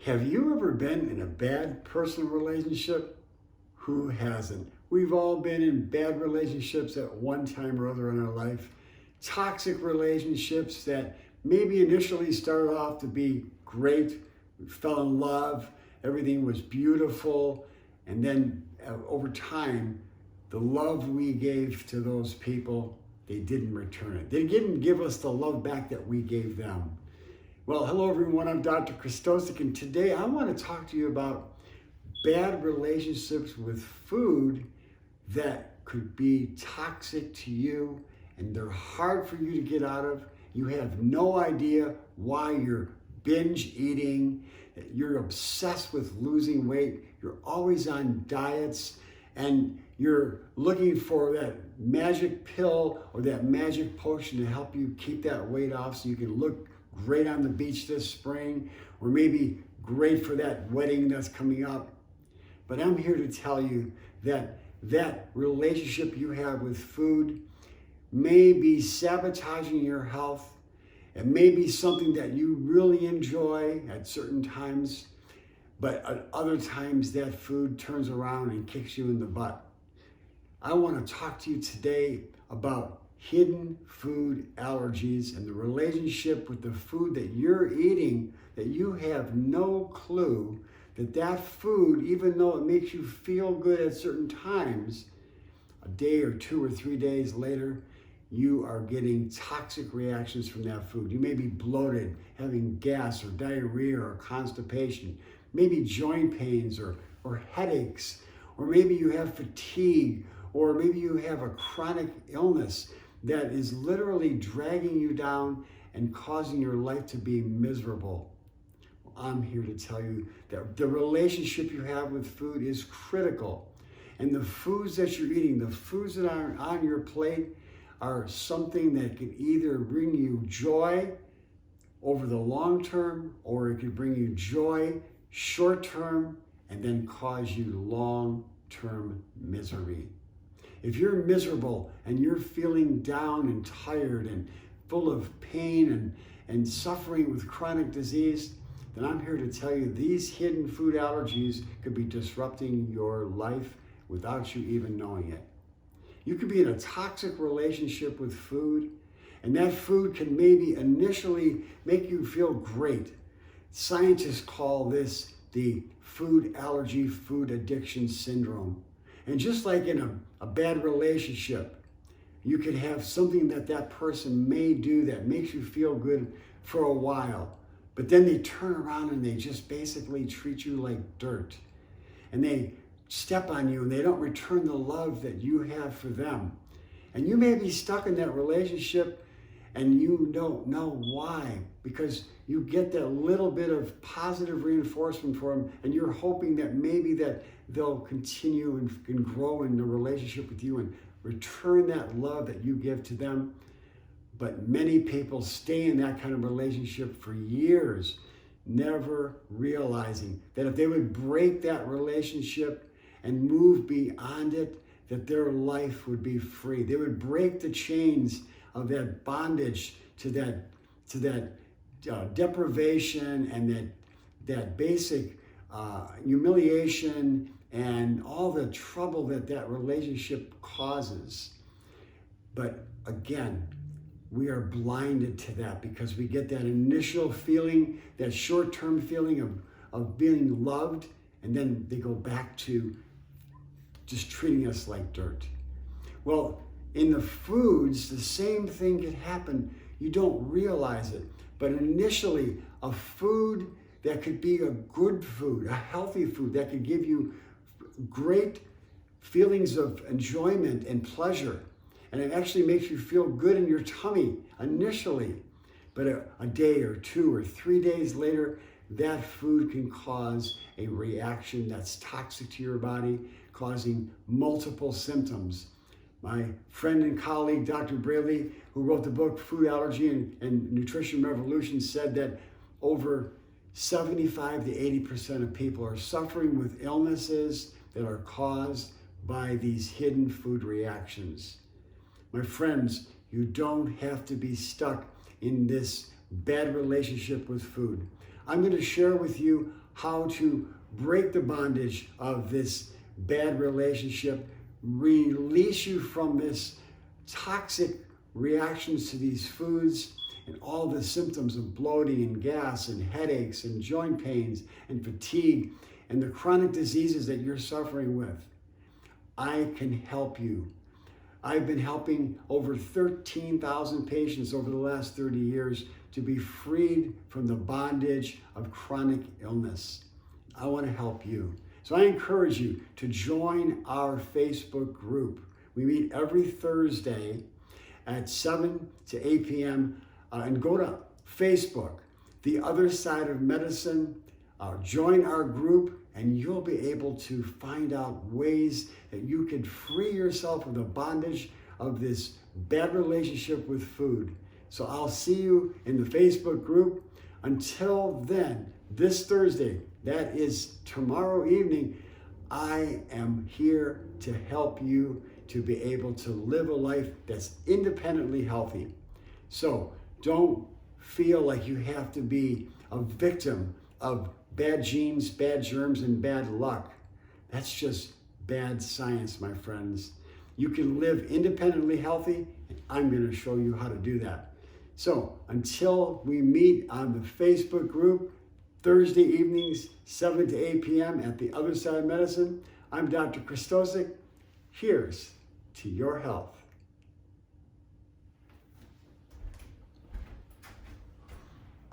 Have you ever been in a bad personal relationship? Who hasn't? We've all been in bad relationships at one time or other in our life. Toxic relationships that maybe initially started off to be great. We fell in love, everything was beautiful, and then over time, the love we gave to those people, they didn't return it. They didn't give us the love back that we gave them. Well, hello everyone, I'm Dr. Krystosik, and today I want to talk to you about bad relationships with food that could be toxic to you and they're hard for you to get out of. You have no idea why you're binge eating, you're obsessed with losing weight, you're always on diets, and you're looking for that magic pill or that magic potion to help you keep that weight off so you can look great on the beach this spring, or maybe great for that wedding that's coming up. But I'm here to tell you that that relationship you have with food may be sabotaging your health. It may be something that you really enjoy at certain times, but at other times that food turns around and kicks you in the butt. I want to talk to you today about hidden food allergies and the relationship with the food that you're eating that you have no clue that that food, even though it makes you feel good at certain times, a day or 2 or 3 days later, you are getting toxic reactions from that food. You may be bloated, having gas or diarrhea or constipation, maybe joint pains or headaches, or maybe you have fatigue, or maybe you have a chronic illness that is literally dragging you down and causing your life to be miserable. I'm here to tell you that the relationship you have with food is critical. And the foods that you're eating, the foods that are on your plate, are something that can either bring you joy over the long term, or it could bring you joy short term and then cause you long-term misery. If you're miserable and you're feeling down and tired and full of pain and suffering with chronic disease, then I'm here to tell you these hidden food allergies could be disrupting your life without you even knowing it. You could be in a toxic relationship with food, and that food can maybe initially make you feel great. Scientists call this the food allergy, food addiction syndrome. And just like in a bad relationship, you could have something that that person may do that makes you feel good for a while, but then they turn around and they just basically treat you like dirt. And they step on you and they don't return the love that you have for them. And you may be stuck in that relationship and you don't know why, because you get that little bit of positive reinforcement from them and you're hoping that maybe that they'll continue and grow in the relationship with you and return that love that you give to them. But many people stay in that kind of relationship for years, never realizing that if they would break that relationship and move beyond it, that their life would be free. They would break the chains of that bondage to that deprivation and that basic humiliation and all the trouble that relationship causes. But again, we are blinded to that because we get that initial feeling, that short-term feeling of being loved, and then they go back to just treating us like dirt. Well, in the foods, the same thing could happen. You don't realize it. But initially, a food that could be a good food, a healthy food that could give you great feelings of enjoyment and pleasure, and it actually makes you feel good in your tummy initially. But a day or 2 or 3 days later, that food can cause a reaction that's toxic to your body, causing multiple symptoms. My friend and colleague, Dr. Braley, who wrote the book Food Allergy and Nutrition Revolution, said that over 75 to 80% of people are suffering with illnesses that are caused by these hidden food reactions. My friends, you don't have to be stuck in this bad relationship with food. I'm going to share with you how to break the bondage of this bad relationship, release you from this toxic reactions to these foods and all the symptoms of bloating and gas and headaches and joint pains and fatigue and the chronic diseases that you're suffering with. I can help you. I've been helping over 13,000 patients over the last 30 years to be freed from the bondage of chronic illness. I want to help you. So I encourage you to join our Facebook group. We meet every Thursday at 7 to 8 p.m. And go to Facebook, The Other Side of Medicine. Join our group, and you'll be able to find out ways that you could free yourself from the bondage of this bad relationship with food. So I'll see you in the Facebook group. Until then, this Thursday, that is tomorrow evening, I am here to help you to be able to live a life that's independently healthy. So don't feel like you have to be a victim of bad genes, bad germs, and bad luck. That's just bad science, my friends. You can live independently healthy, and I'm going to show you how to do that. So until we meet on the Facebook group, Thursday evenings, 7 to 8 p.m. at The Other Side of Medicine, I'm Dr. Krystosik. Here's to your health.